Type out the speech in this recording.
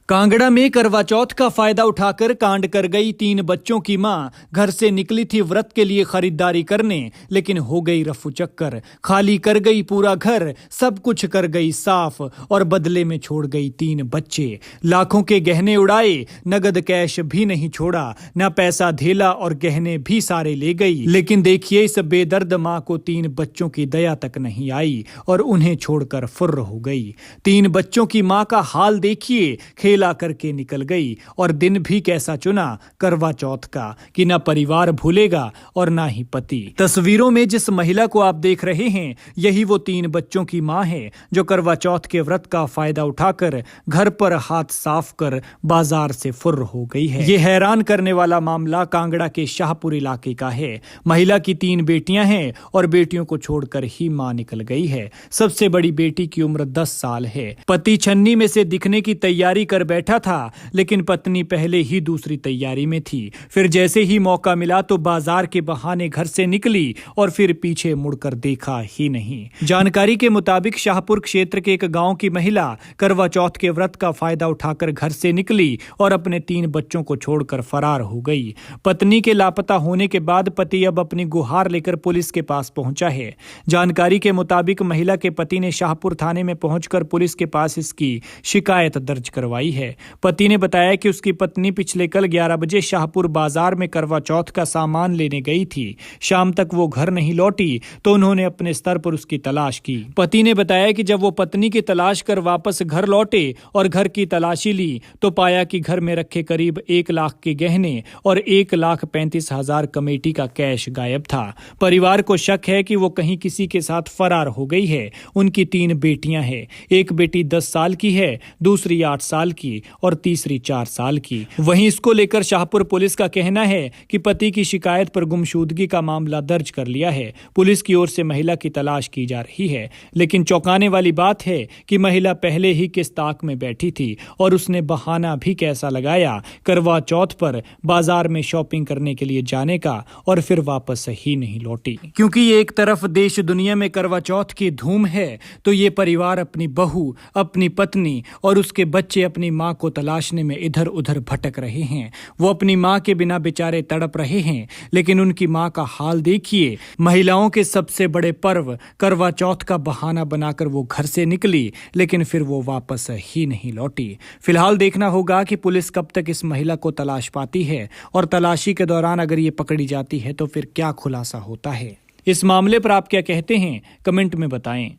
कांगड़ा में करवा चौथ का फायदा उठाकर कांड कर गई 3 बच्चों की मां घर से निकली थी व्रत के लिए खरीदारी करने, लेकिन हो गई रफू चक्कर। खाली कर गई पूरा घर, सब कुछ कर गई साफ और बदले में छोड़ गई 3 बच्चे। लाखों के गहने उड़ाए, नगद कैश भी नहीं छोड़ा, न पैसा धेला और गहने भी सारे ले गई। लेकिन देखिए, इस बेदर्द मां को 3 बच्चों की दया तक नहीं आई और उन्हें छोड़कर फुर्र हो गई। 3 बच्चों की मां का हाल देखिए, खेला करके निकल गई और दिन भी कैसा चुना, करवा चौथ का, कि ना परिवार भूलेगा और ना ही पति। तस्वीरों में जिस महिला को आप देख रहे हैं, यही वो 3 बच्चों की मां है जो करवा चौथ के व्रत का फायदा उठाकर घर पर हाथ साफ कर बाजार से फुर्र हो गई है। ये हैरान करने वाला मामला कांगड़ा के शाहपुर इलाके का है। महिला की 3 बेटियां हैं और बेटियों को छोड़कर ही मां निकल गई है। सबसे बड़ी बेटी की उम्र 10 साल है। पति छन्नी में से दिखने की तैयारी कर बैठा था, लेकिन पत्नी पहले ही दूसरी तैयारी में थी। फिर जैसे ही मौका मिला तो बाजार के बहाने घर से निकली और फिर पीछे मुड़कर देखा ही नहीं। जानकारी के मुताबिक शाहपुर क्षेत्र के एक गांव की महिला करवा चौथ के व्रत का फायदा उठाकर घर से निकली और अपने 3 बच्चों को छोड़कर फरार हो गई। पत्नी के लापता होने के बाद पति अब अपनी गुहार लेकर पुलिस के पास पहुंचा है। जानकारी के मुताबिक महिला के पति ने शाहपुर थाने में पहुंचकर पुलिस के पास इसकी शिकायत दर्ज करवाई है। पति ने बताया कि उसकी पत्नी पिछले कल 11 बजे शाहपुर बाजार में करवा चौथ का सामान लेने गई थी। शाम तक वो घर नहीं लौटी तो उन्होंने अपने स्तर पर उसकी तलाश की। पति ने बताया कि जब वो पत्नी की तलाश कर वापस घर लौटे और घर की तलाशी ली तो पाया कि घर में रखे करीब 1 लाख के गहने और 1,35,000 कमेटी का कैश गायब था। परिवार को शक है कि वो कहीं किसी के साथ फरार हो गई है। उनकी 3 बेटियां हैं। एक बेटी 10 साल की है, दूसरी 8 साल की और तीसरी 4 साल की। वहीं इसको लेकर शाहपुर पुलिस का कहना है कि पति की शिकायत पर गुमशुदगी का मामला दर्ज कर लिया है। पुलिस की ओर से महिला की तलाश की जा रही है, लेकिन चौंकाने वाली बात है कि महिला पहले ही किस ताक में बैठी थी और उसने बहाना भी कैसा लगाया करवा चौथ पर बाजार में शॉपिंग करने के लिए जाने का और फिर वापस ही नहीं लौटी। क्योंकि ये एक तरफ देश दुनिया में करवा चौथ की धूम है, तो ये परिवार अपनी बहू, अपनी पत्नी और उसके बच्चे अपनी मां को तलाशने में इधर उधर भटक रहे हैं। वो अपनी मां के बिना बेचारे तड़प रहे हैं, लेकिन उनकी मां का हाल देखिए। महिलाओं के सबसे बड़े पर्व करवा चौथ का बहाना बनाकर वो घर से निकली, लेकिन फिर वो वापस ही नहीं लौटी। फिलहाल देखना होगा कि पुलिस कब तक इस महिला को तलाश पाती है और तलाशी के दौरान अगर ये पकड़ी जाती है तो फिर क्या खुलासा होता है। इस मामले पर आप क्या कहते हैं, कमेंट में बताएं।